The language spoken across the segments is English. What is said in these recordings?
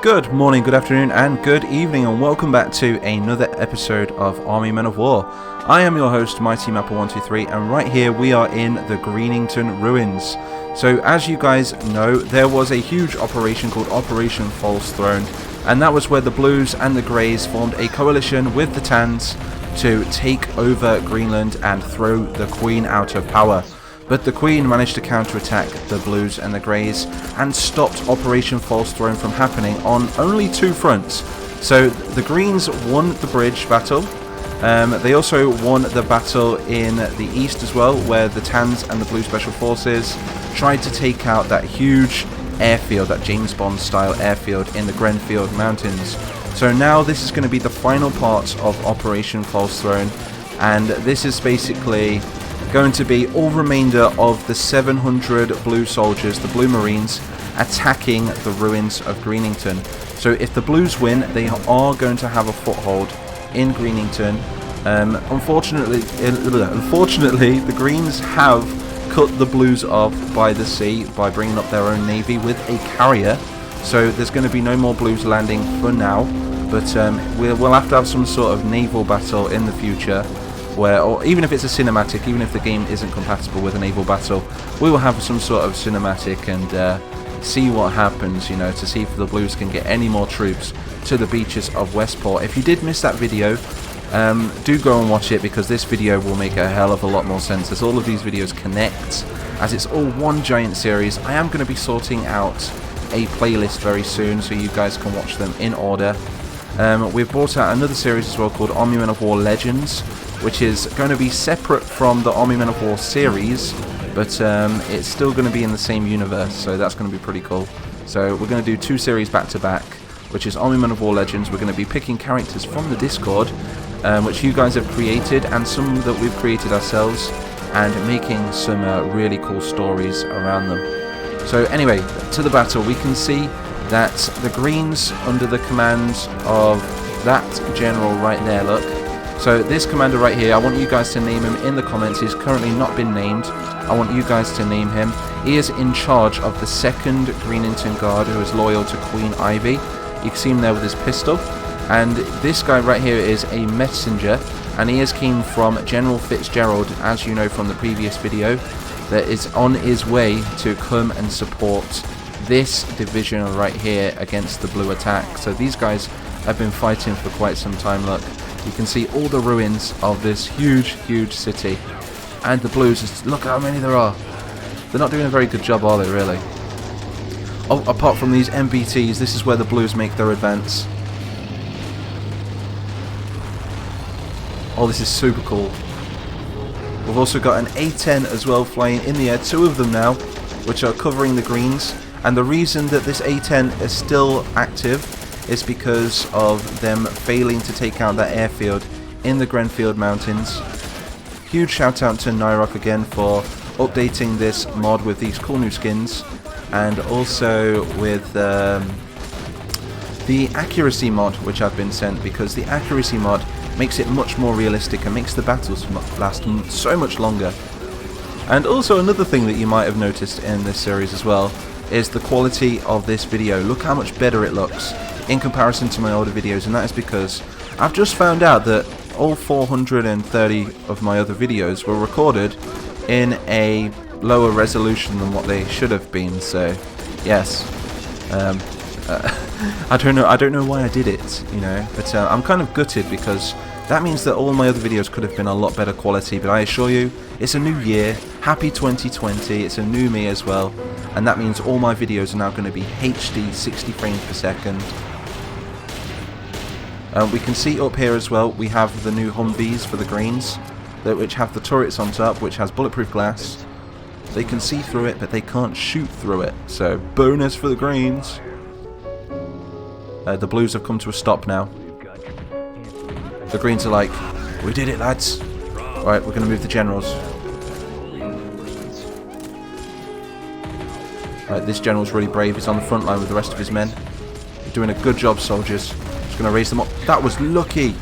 Good morning, good afternoon, and good evening, and welcome back to another episode of Army Men of War. I am your host, Mighty Mapper123, and right here we are in the Greenington ruins. So, as you guys know, there was a huge operation called Operation False Throne, and that was where the Blues and the Greys formed a coalition with the Tans to take over Greenland and throw the Queen out of power. But the Queen managed to counterattack the Blues and the Greys and stopped Operation False Throne from happening on only two fronts. So the Greens won the bridge battle. They also won the battle in the east as well, where the Tans and the Blue Special Forces tried to take out that huge airfield, that James Bond style airfield in the Grenfell Mountains. So now this is going to be the final part of Operation False Throne, and this is basically going to be all remainder of the 700 Blue soldiers, the Blue Marines, attacking the ruins of Greenington. So if the Blues win, they are going to have a foothold in Greenington. Unfortunately, the Greens have cut the Blues off by the sea by bringing up their own navy with a carrier. So there's going to be no more Blues landing for now, but we'll have to have some sort of naval battle in the future, where, or even if it's a cinematic, even if the game isn't compatible with a naval battle, we will have some sort of cinematic and see what happens, you know, to see if the Blues can get any more troops to the beaches of Westport. If you did miss that video, do go and watch it, because this video will make a hell of a lot more sense as all of these videos connect, as it's all one giant series. I am going to be sorting out a playlist very soon so you guys can watch them in order. We've brought out another series as well called Army Men of War Legends, which is going to be separate from the Army Men of War series, but it's still going to be in the same universe, so that's going to be pretty cool. So we're going to do two series back to back, which is Army Men of War Legends. We're going to be picking characters from the Discord, which you guys have created, and some that we've created ourselves, and making some really cool stories around them. So anyway, to the battle. We can see that the Greens, under the command of that general right there, look. So this commander right here, I want you guys to name him in the comments. He's currently not been named. I want you guys to name him. He is in charge of the 2nd Greenington Guard, who is loyal to Queen Ivy. You can see him there with his pistol. And this guy right here is a messenger, and he came from General Fitzgerald, as you know from the previous video, that is on his way to come and support this division right here against the Blue attack. So these guys have been fighting for quite some time. Look, you can see all the ruins of this huge city, and the Blues, look how many there are. They're not doing a very good job, are they, really? Oh, apart from these MBTs, this is where the Blues make their advance. Oh, this is super cool. We've also got an A-10 as well flying in the air, two of them now, which are covering the Greens. And the reason that this A-10 is still active is because of them failing to take out that airfield in the Grenfell Mountains. Huge shout out to Nyrock again for updating this mod with these cool new skins, and also with the accuracy mod which I've been sent, because the accuracy mod makes it much more realistic and makes the battles last so much longer. And also another thing that you might have noticed in this series as well is the quality of this video. Look how much better it looks in comparison to my older videos, and that is because I've just found out that all 430 of my other videos were recorded in a lower resolution than what they should have been. So yes, I don't know why I did it, you know, but I'm kind of gutted, because that means that all my other videos could have been a lot better quality. But I assure you, it's a new year, happy 2020, it's a new me as well, and that means all my videos are now going to be HD 60 frames per second. We can see up here as well, we have the new Humvees for the Greens, which have the turrets on top, which has bulletproof glass. They can see through it, but they can't shoot through it, so bonus for the Greens. The Blues have come to a stop now. The Greens are like, we did it, lads. Alright, we're going to move the generals. Alright, this general's really brave. He's on the front line with the rest of his men. You're doing a good job, soldiers. Just going to raise them up. That was lucky.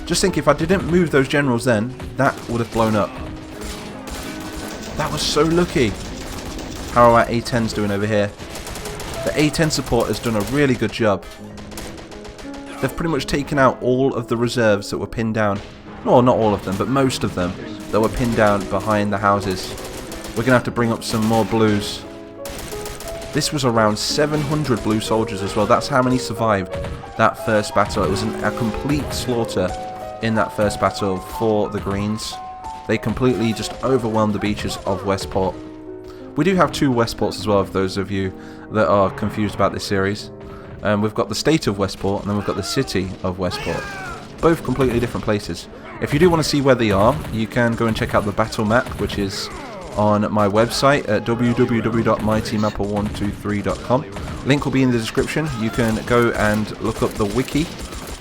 Just think, if I didn't move those generals then, that would have blown up. That was so lucky. How are our A-10s doing over here? The A10 support has done a really good job. They've pretty much taken out all of the reserves that were pinned down. No, not all of them, but most of them that were pinned down behind the houses. We're going to have to bring up some more blues. This was around 700 blue soldiers as well. That's how many survived that first battle. It was a complete slaughter in that first battle for the Greens. They completely just overwhelmed the beaches of Westport. We do have 2 Westports as well, for those of you that are confused about this series. We've got the state of Westport, and then we've got the city of Westport. Both completely different places. If you do want to see where they are, you can go and check out the battle map, which is on my website at www.mightymapper123.com. Link will be in the description. You can go and look up the wiki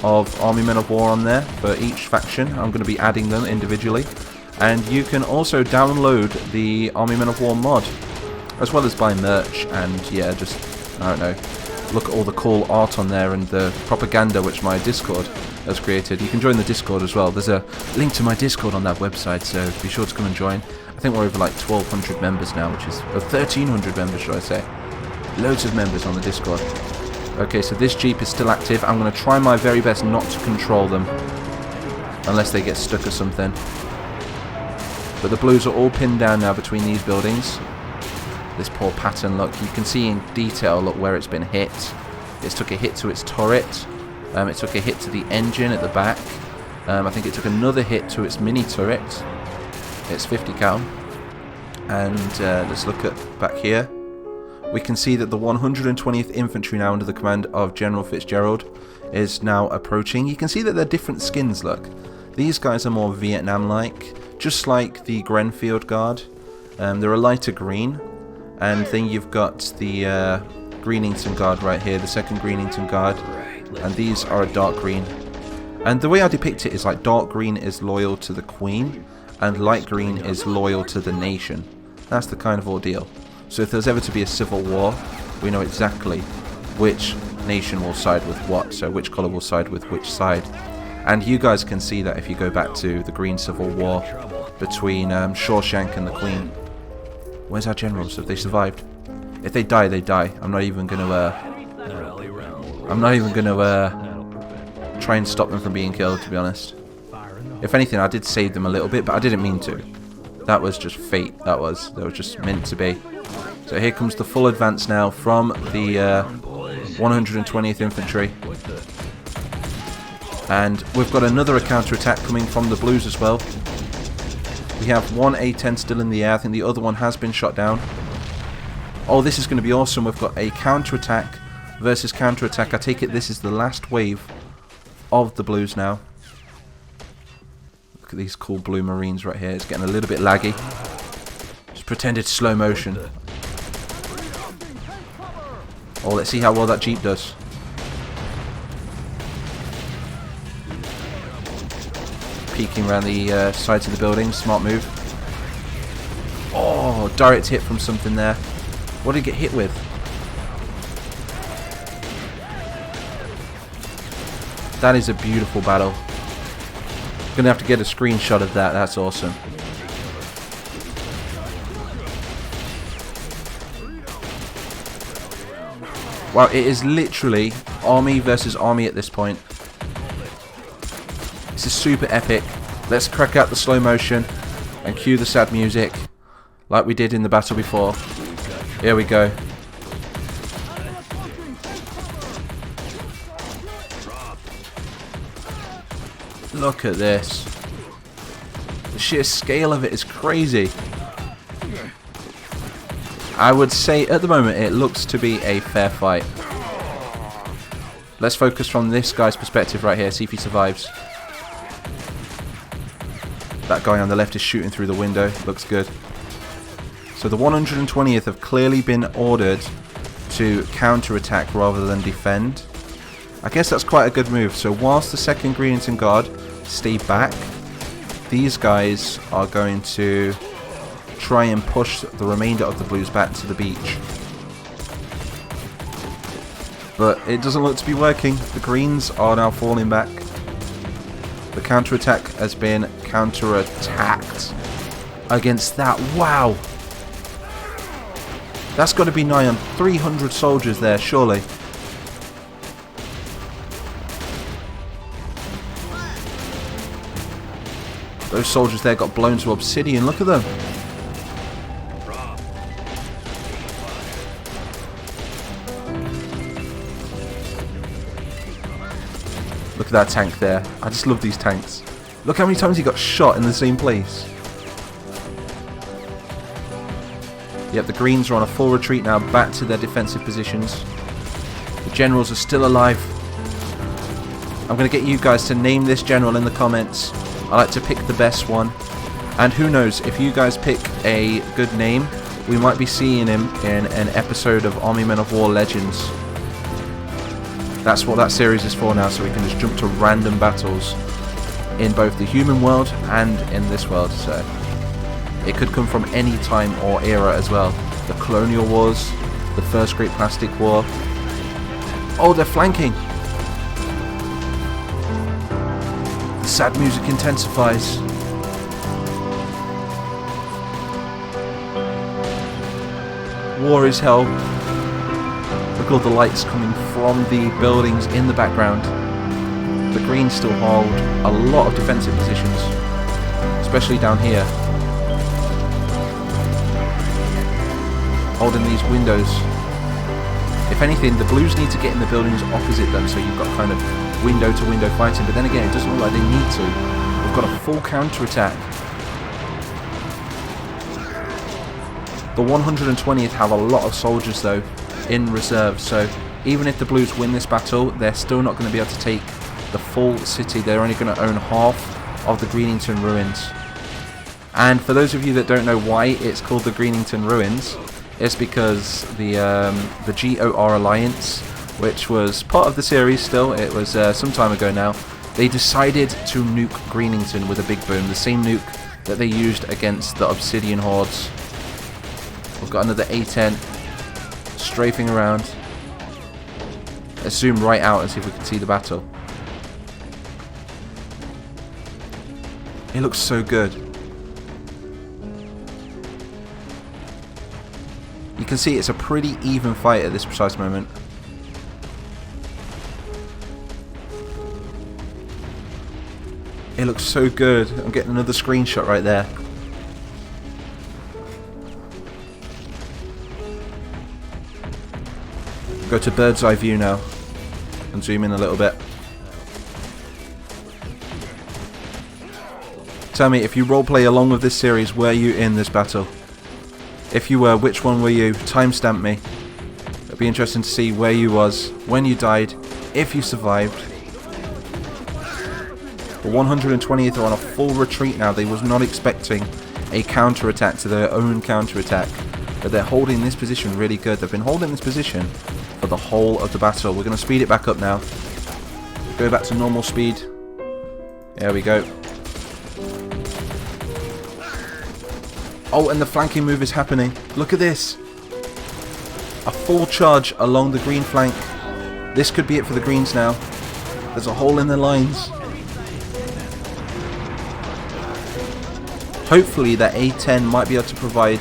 of Army Men of War on there for each faction. I'm going to be adding them individually. And you can also download the Army Men of War mod, as well as buy merch and, yeah, just, I don't know, look at all the cool art on there and the propaganda which my Discord has created. You can join the Discord as well. There's a link to my Discord on that website, so be sure to come and join. I think we're over like 1,200 members now, which is 1,300 members, should I say. Loads of members on the Discord. Okay, so this Jeep is still active. I'm going to try my very best not to control them, unless they get stuck or something. But the blues are all pinned down now between these buildings. This poor pattern, look, you can see in detail, look, where it's been hit. It's took a hit to its turret. It took a hit to the engine at the back. I think it took another hit to its mini turret. It's 50 cal. And let's look at back here. We can see that the 120th Infantry, now under the command of General Fitzgerald, is now approaching. You can see that they're different skins, look. These guys are more Vietnam-like, just like the Grenfield Guard. They're a lighter green. And then you've got the Greenington Guard right here, the 2nd Greenington Guard. And these are a dark green. And the way I depict it is like dark green is loyal to the Queen, and light green is loyal to the nation. That's the kind of ordeal. So if there's ever to be a civil war, we know exactly which nation will side with what, so which colour will side with which side. And you guys can see that if you go back to the Green Civil War between Shawshank and the Queen. Where's our generals? Have they survived? If they die, they die. I'm not even gonna try and stop them from being killed, to be honest. If anything, I did save them a little bit, but I didn't mean to. That was just fate. That was just meant to be. So here comes the full advance now from the 120th Infantry. And we've got another counter-attack coming from the blues as well. We have one A10 still in the air. I think the other one has been shot down. Oh, this is going to be awesome. We've got a counter-attack versus counter-attack. I take it this is the last wave of the blues now. Look at these cool blue marines right here. It's getting a little bit laggy. Just pretend it's slow motion. Oh, let's see how well that Jeep does. Peeking around the sides of the building. Smart move. Oh, direct hit from something there. What did it get hit with? That is a beautiful battle. Gonna have to get a screenshot of that. That's awesome. Wow, it is literally army versus army at this point. This is super epic. Let's crack out the slow motion and cue the sad music like we did in the battle before. Here we go. Look at this. The sheer scale of it is crazy. I would say at the moment it looks to be a fair fight. Let's focus from this guy's perspective right here, see if he survives. That guy on the left is shooting through the window. Looks good. So the 120th have clearly been ordered to counter-attack rather than defend. I guess that's quite a good move. So whilst the 2nd Greenington Guard stay back, these guys are going to try and push the remainder of the blues back to the beach. But it doesn't look to be working. The greens are now falling back. The counter-attack has been counter-attacked against that. Wow! That's got to be nigh on 300 soldiers there, surely. Those soldiers there got blown to obsidian. Look at them. Look at that tank there. I just love these tanks. Look how many times he got shot in the same place. Yep, the Greens are on a full retreat now, back to their defensive positions. The generals are still alive. I'm going to get you guys to name this general in the comments. I like to pick the best one. And who knows, if you guys pick a good name, we might be seeing him in an episode of Army Men of War Legends. That's what that series is for now, so we can just jump to random battles in both the human world and in this world. So it could come from any time or era as well. The Colonial Wars, the First Great Plastic War. Oh, they're flanking! The sad music intensifies. War is hell. Look at all the lights coming from the buildings in the background. The Greens still hold a lot of defensive positions, especially down here. Holding these windows. If anything, the Blues need to get in the buildings opposite them, so you've got kind of window-to-window fighting. But then again, it doesn't look like they need to. We've got a full counter-attack. The 120th have a lot of soldiers, though, in reserve. So even if the Blues win this battle, they're still not going to be able to take the full city. They're only going to own half of the Greenington ruins. And for those of you that don't know why it's called the Greenington ruins, it's because the GOR Alliance, which was part of the series still, it was some time ago now, they decided to nuke Greenington with a big boom, the same nuke that they used against the Obsidian Hordes. We've got another A10 strafing around. Let's zoom right out and see if we can see the battle. It looks so good. You can see it's a pretty even fight at this precise moment. It looks so good. I'm getting another screenshot right there. Go to bird's eye view now and zoom in a little bit. Tell me, if you roleplay along with this series, were you in this battle? If you were, which one were you? Timestamp me. It'd be interesting to see where you was, when you died, if you survived. The 120th are on a full retreat now. They was not expecting a counter-attack to their own counter-attack. But they're holding this position really good. They've been holding this position for the whole of the battle. We're going to speed it back up now. Go back to normal speed. There we go. Oh, and the flanking move is happening. Look at this. A full charge along the green flank. This could be it for the Greens now. There's a hole in their lines. Hopefully that A10 might be able to provide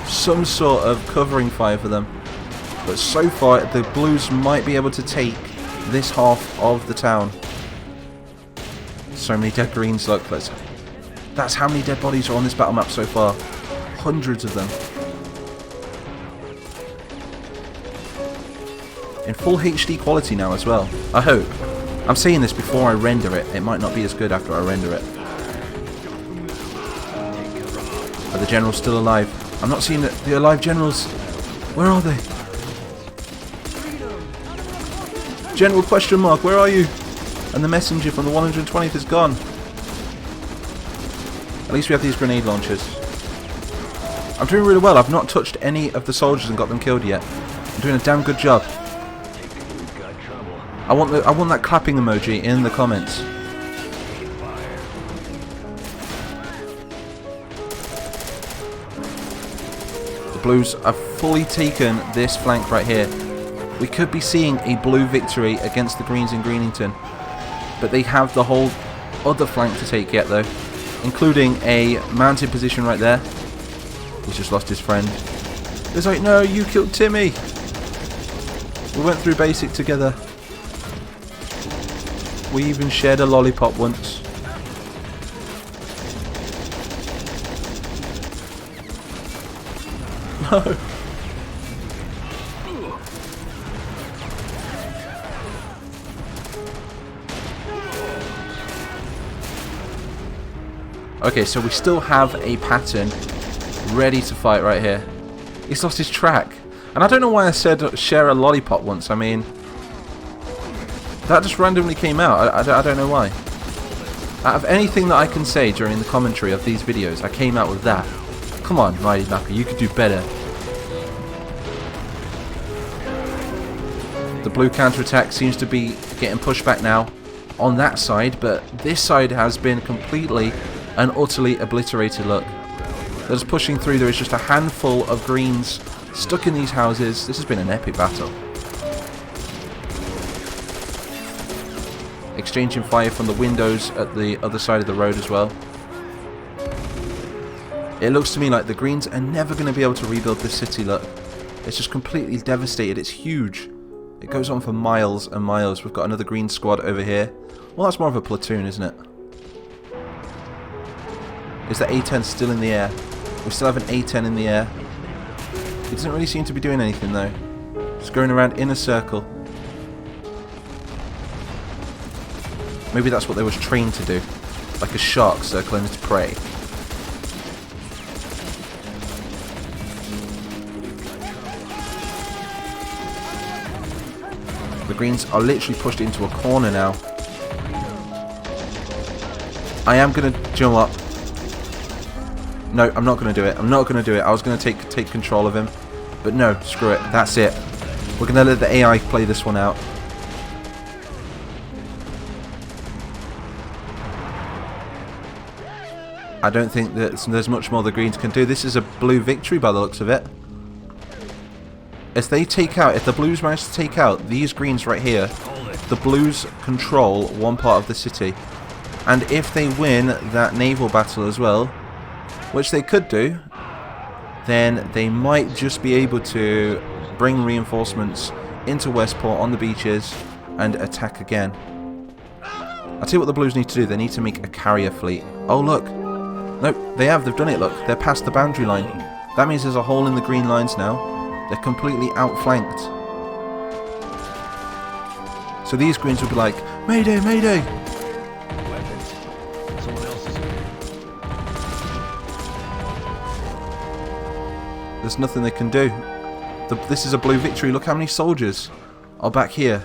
some sort of covering fire for them. But so far, the Blues might be able to take this half of the town. So many dead Greens, look. That's how many dead bodies are on this battle map so far. Hundreds of them. In full HD quality now as well. I hope. I'm saying this before I render it. It might not be as good after I render it. Are the generals still alive? I'm not seeing the alive generals. Where are they? General question mark, where are you? And the messenger from the 120th is gone. At least we have these grenade launchers. I'm doing really well. I've not touched any of the soldiers and got them killed yet. I'm doing a damn good job. I want that clapping emoji in the comments. The Blues have fully taken this flank right here. We could be seeing a blue victory against the Greens in Greenington. But they have the whole other flank to take yet though. Including a mounted position right there. He's just lost his friend. It's like, no, you killed Timmy. We went through basic together. We even shared a lollipop once. No. Okay, so we still have a pattern ready to fight right here. He's lost his track. And I don't know why I said share a lollipop once. I mean, that just randomly came out. I don't know why. Out of anything that I can say during the commentary of these videos, I came out with that. Come on, Mighty Mapper, you could do better. The blue counterattack seems to be getting pushed back now on that side, but this side has been completely and utterly obliterated. Look, they're just pushing through. There is just a handful of greens stuck in these houses. This has been an epic battle. Exchanging fire from the windows at the other side of the road as well. It looks to me like the greens are never going to be able to rebuild this city. Look, it's just completely devastated. It's huge. It goes on for miles and miles. We've got another green squad over here. Well, that's more of a platoon, isn't it? Is the A-10 still in the air? We still have an A-10 in the air. It doesn't really seem to be doing anything though. Just going around in a circle. Maybe that's what they was trained to do. Like a shark circling its prey. The greens are literally pushed into a corner now. I am going to jump up. No, I'm not going to do it. I'm not going to do it. I was going to take control of him. But no, screw it. That's it. We're going to let the AI play this one out. I don't think that there's much more the greens can do. This is a blue victory by the looks of it. If the blues manage to take out these greens right here, the blues control one part of the city. And if they win that naval battle as well, which they could do, then they might just be able to bring reinforcements into Westport on the beaches and attack again. I'll tell you what the blues need to do. They need to make a carrier fleet. Oh look. Nope, they've done it, look. They're past the boundary line. That means there's a hole in the green lines now. They're completely outflanked. So these greens will be like, Mayday, Mayday! There's nothing they can do. This is a blue victory. Look how many soldiers are back here.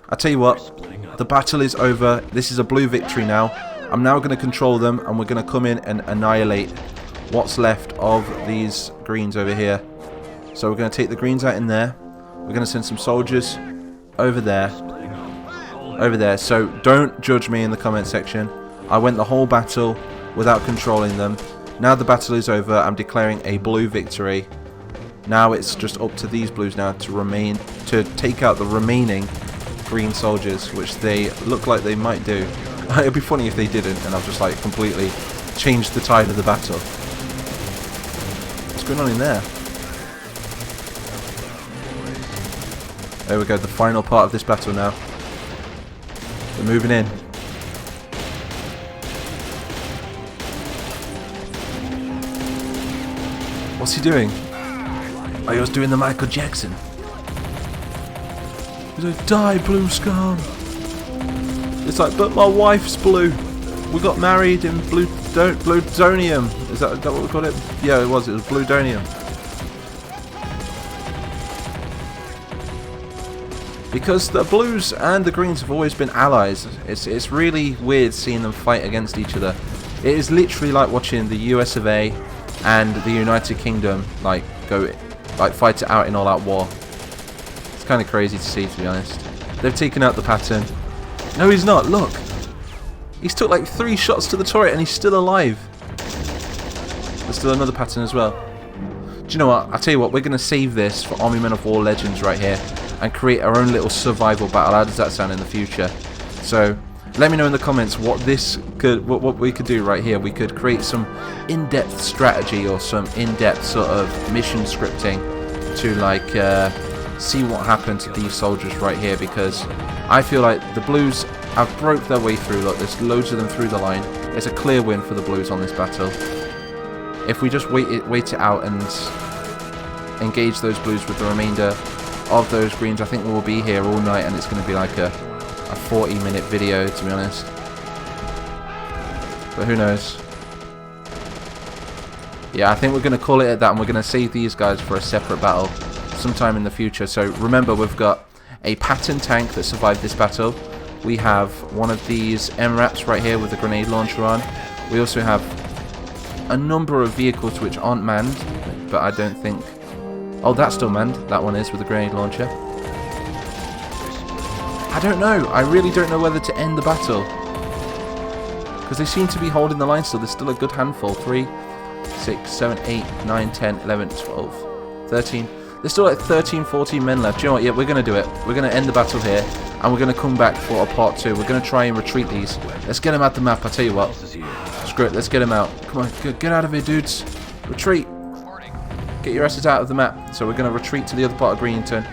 I tell you what, the battle is over. This is a blue victory now. I'm now going to control them, and we're going to come in and annihilate what's left of these greens over here. So we're going to take the greens out in there. We're going to send some soldiers over there. Over there. So don't judge me in the comment section. I went the whole battle without controlling them. Now the battle is over. I'm declaring a blue victory. Now it's just up to these blues now to take out the remaining green soldiers, which they look like they might do. It'd be funny if they didn't, and I've just like completely changed the tide of the battle. What's going on in there? There we go, the final part of this battle now. We're moving in. What's he doing? Oh, he was doing the Michael Jackson. He's like, die, blue scum. It's like, but my wife's blue. We got married in Bludonium. Is that what we called it? Yeah, it was Bludonium. Because the blues and the greens have always been allies. It's really weird seeing them fight against each other. It is literally like watching the US of A and the United Kingdom fight it out in all-out war. It's kind of crazy to see, to be honest. They've taken out the pattern. No, he's not. Look. He's took like 3 shots to the turret and he's still alive. There's still another pattern as well. Do you know what? I'll tell you what. We're going to save this for Army Men of War Legends right here and create our own little survival battle. How does that sound in the future? So let me know in the comments what we could do right here. We could create some in-depth strategy or some in-depth sort of mission scripting to like see what happened to these soldiers right here, because I feel like the Blues have broke their way through. Look, there's loads of them through the line. It's a clear win for the Blues on this battle. If we just wait it out and engage those Blues with the remainder of those Greens, I think we'll be here all night, and it's going to be like a 40-minute video, to be honest. But who knows? Yeah, I think we're going to call it at that, and we're going to save these guys for a separate battle sometime in the future. So remember, we've got a Patton tank that survived this battle. We have one of these MRAPs right here with a grenade launcher on. We also have a number of vehicles which aren't manned, but I don't think... Oh, that's still manned. That one is, with a grenade launcher. I don't know. I really don't know whether to end the battle, because they seem to be holding the line still. There's still a good handful. 3, 6, 7, 8, 9, 10, 11, 12, 13. There's still like 13, 14 men left. Do you know what? Yeah, we're going to do it. We're going to end the battle here, and we're going to come back for a part 2. We're going to try and retreat these. Let's get them out the map. I tell you what. Screw it. Let's get them out. Come on. Get out of here, dudes. Retreat. Get your asses out of the map. So we're going to retreat to the other part of Greenington.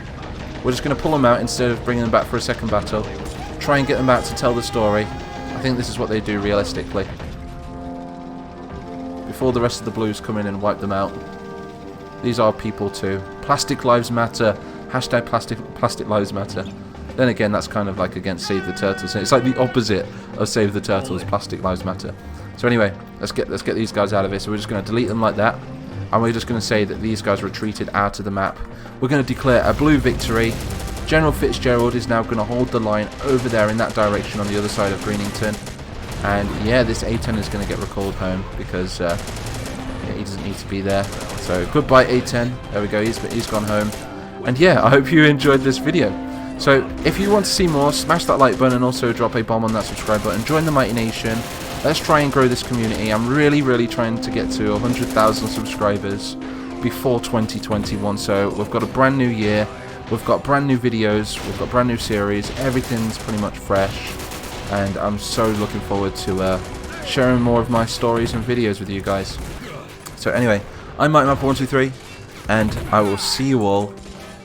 We're just going to pull them out instead of bringing them back for a second battle. Try and get them back to tell the story. I think this is what they do realistically, before the rest of the Blues come in and wipe them out. These are people too. Plastic lives matter. Hashtag plastic lives matter. Then again, that's kind of like against Save the Turtles. It's like the opposite of Save the Turtles. Plastic lives matter. So anyway, let's get these guys out of here. So we're just going to delete them like that, and we're just going to say that these guys retreated out of the map. We're going to declare a Blue victory. General Fitzgerald is now going to hold the line over there in that direction on the other side of Greenington. And yeah, this A10 is going to get recalled home, because yeah, he doesn't need to be there. So goodbye A10. There we go, he's gone home. And yeah, I hope you enjoyed this video. So if you want to see more, smash that like button and also drop a bomb on that subscribe button. Join the Mighty Nation. Let's try and grow this community. I'm really trying to get to 100,000 subscribers before 2021. So we've got a brand new year. We've got brand new videos. We've got brand new series. Everything's pretty much fresh. And I'm so looking forward to sharing more of my stories and videos with you guys. So anyway, I'm MikeMapper123, and I will see you all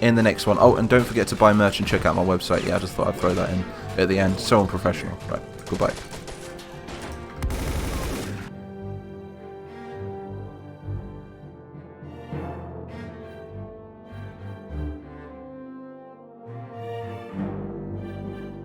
in the next one. Oh, and don't forget to buy merch and check out my website. Yeah, I just thought I'd throw that in at the end. So unprofessional. Right, goodbye.